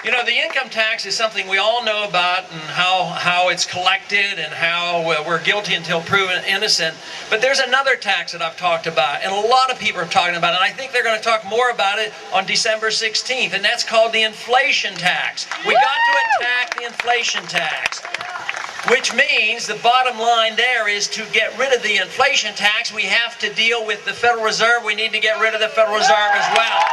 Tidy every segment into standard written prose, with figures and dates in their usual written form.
You know, the income tax is something we all know about, and how it's collected and how we're guilty until proven innocent. But there's another tax that I've talked about, and a lot of people are talking about it, and I think they're going to talk more about it on December 16th, and that's called the inflation tax. We got to attack the inflation tax, which means the bottom line there is to get rid of the inflation tax, we have to deal with the Federal Reserve. We need to get rid of the Federal Reserve as well.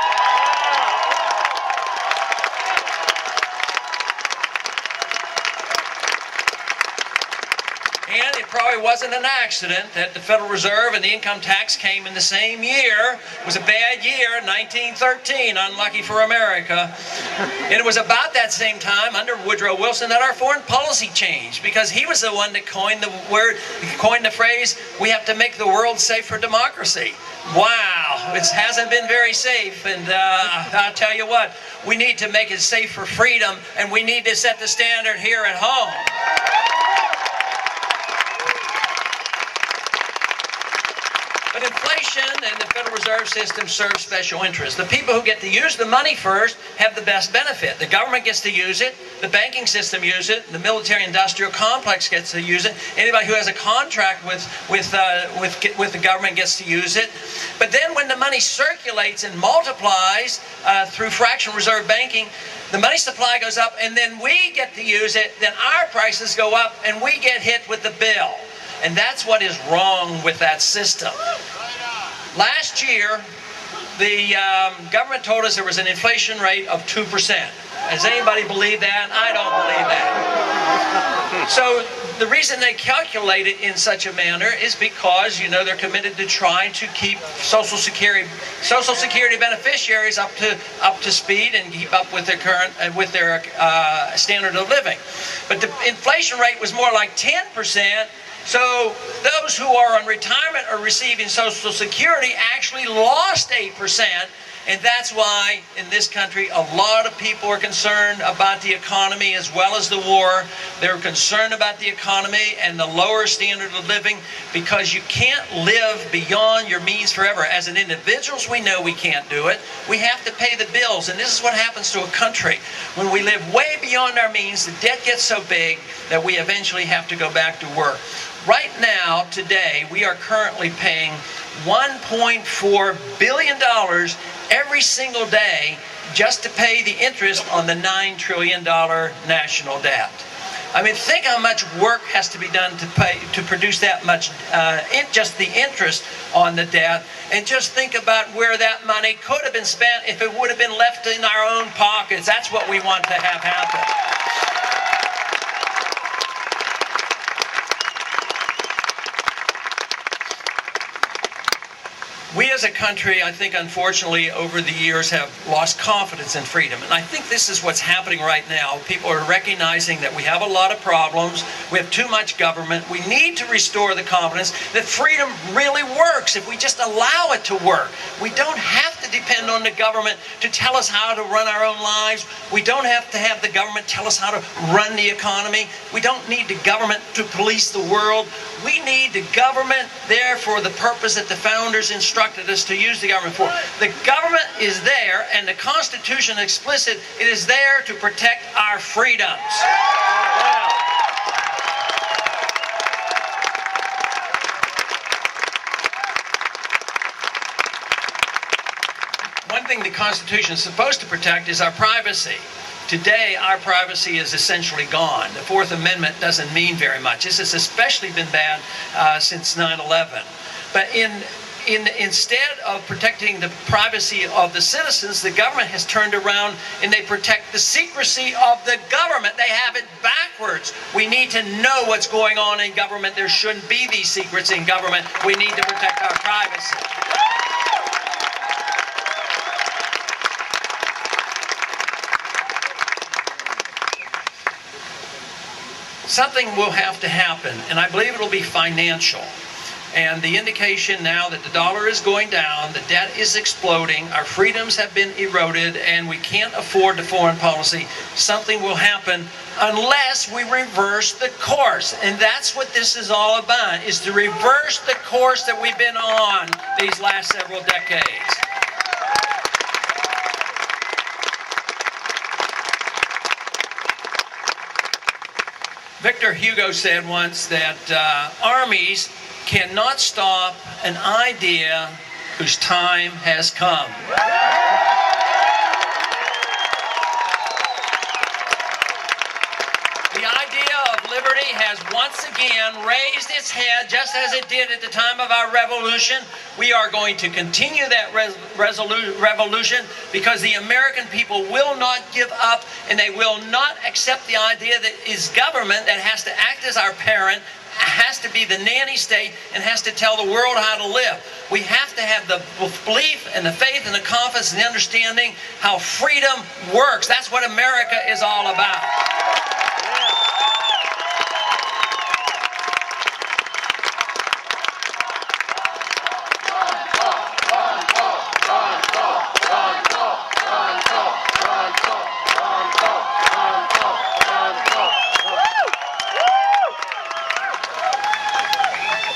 And it probably wasn't an accident that the Federal Reserve and the income tax came in the same year. It was a bad year, 1913, unlucky for America. And it was about that same time, under Woodrow Wilson, that our foreign policy changed, because he was the one that coined the phrase, we have to make the world safe for democracy. Wow, it hasn't been very safe, and I'll tell you what, we need to make it safe for freedom, and we need to set the standard here at home. But inflation and the Federal Reserve System serve special interests. The people who get to use the money first have the best benefit. The government gets to use it, the banking system uses it, the military-industrial complex gets to use it, anybody who has a contract with the government gets to use it. But then when the money circulates and multiplies through fractional reserve banking, the money supply goes up, and then we get to use it, then our prices go up, and we get hit with the bill. And that's what is wrong with that system. Last year, the government told us there was an inflation rate of 2%. Does anybody believe that? I don't believe that. So the reason they calculate it in such a manner is because, you know, they're committed to trying to keep Social Security beneficiaries up to speed and keep up with their current standard of living. But the inflation rate was more like 10%. So those who are on retirement or receiving Social Security actually lost 8%, and that's why in this country a lot of people are concerned about the economy as well as the war. They're concerned about the economy and the lower standard of living, because you can't live beyond your means forever. As an individuals, we know we can't do it. We have to pay the bills, and this is what happens to a country. When we live way beyond our means, the debt gets so big that we eventually have to go back to work. Right now, today, we are currently paying $1.4 billion every single day just to pay the interest on the $9 trillion national debt. I mean, think how much work has to be done to produce that much, just the interest on the debt. And just think about where that money could have been spent if it would have been left in our own pockets. That's what we want to have happen. We as a country, I think, unfortunately, over the years have lost confidence in freedom. And I think this is what's happening right now. People are recognizing that we have a lot of problems. We have too much government. We need to restore the confidence that freedom really works if we just allow it to work. We don't have to depend on the government to tell us how to run our own lives. We don't have to have the government tell us how to run the economy. We don't need the government to police the world. We need the government there for the purpose that the founders instructed us to use the government for. The government is there, and the Constitution explicit, it is there to protect our freedoms. One thing the Constitution is supposed to protect is our privacy. Today, our privacy is essentially gone. The Fourth Amendment doesn't mean very much. This has especially been bad since 9/11. But instead of protecting the privacy of the citizens, the government has turned around and they protect the secrecy of the government. They have it backwards. We need to know what's going on in government. There shouldn't be these secrets in government. We need to protect our privacy. Something will have to happen, and I believe it'll be financial. And the indication now that the dollar is going down, the debt is exploding, our freedoms have been eroded, and we can't afford the foreign policy. Something will happen unless we reverse the course. And that's what this is all about, is to reverse the course that we've been on these last several decades. Victor Hugo said once that armies cannot stop an idea whose time has come. The idea of liberty has once again raised its head, just as it did at the time of our revolution. We are going to continue that revolution because the American people will not give up, and they will not accept the idea that it's government that has to act as our parent, has to be the nanny state, and has to tell the world how to live. We have to have the belief and the faith and the confidence and the understanding how freedom works. That's what America is all about.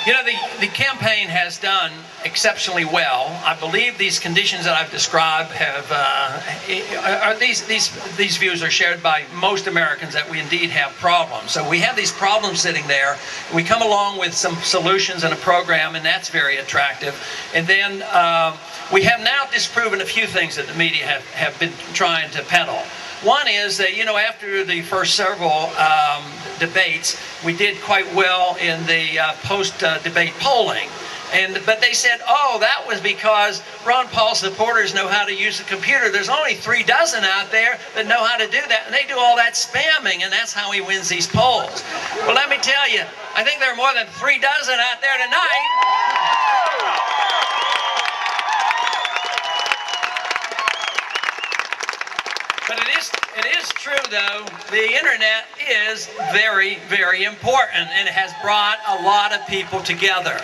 You know, the campaign has done exceptionally well. I believe these conditions that I've described these views are shared by most Americans, that we indeed have problems. So we have these problems sitting there. We come along with some solutions and a program, and that's very attractive. And then we have now disproven a few things that the media have been trying to peddle. One is that, you know, after the first several debates, we did quite well in the post-debate polling. But they said, oh, that was because Ron Paul supporters know how to use the computer. There's only 3 dozen out there that know how to do that, and they do all that spamming, and that's how he wins these polls. Well, let me tell you, I think there are more than 3 dozen out there tonight. But it is true, though, the internet is very, very important, and it has brought a lot of people together.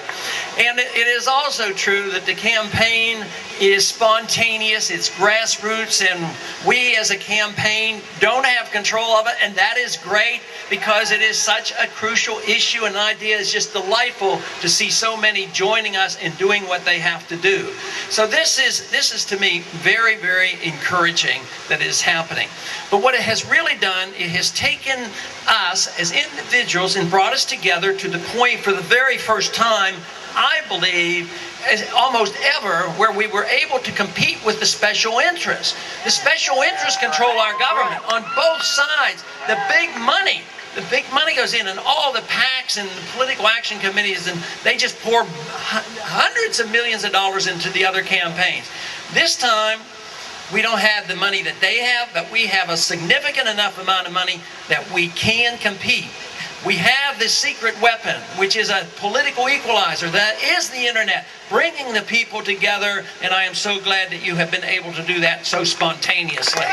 And it is also true that the campaign is spontaneous, it's grassroots, and we as a campaign don't have control of it, and that is great because it is such a crucial issue, and idea is just delightful to see so many joining us in doing what they have to do. So this is to me very, very encouraging that it is happening. But what it has really done, it has taken us as individuals and brought us together to the point for the very first time, I believe, as almost ever, where we were able to compete with the special interests. The special interests control our government on both sides. The big money goes in, and all the PACs and the political action committees, and they just pour hundreds of millions of dollars into the other campaigns. This time, we don't have the money that they have, but we have a significant enough amount of money that we can compete. We have this secret weapon, which is a political equalizer. That is the internet, bringing the people together, and I am so glad that you have been able to do that so spontaneously.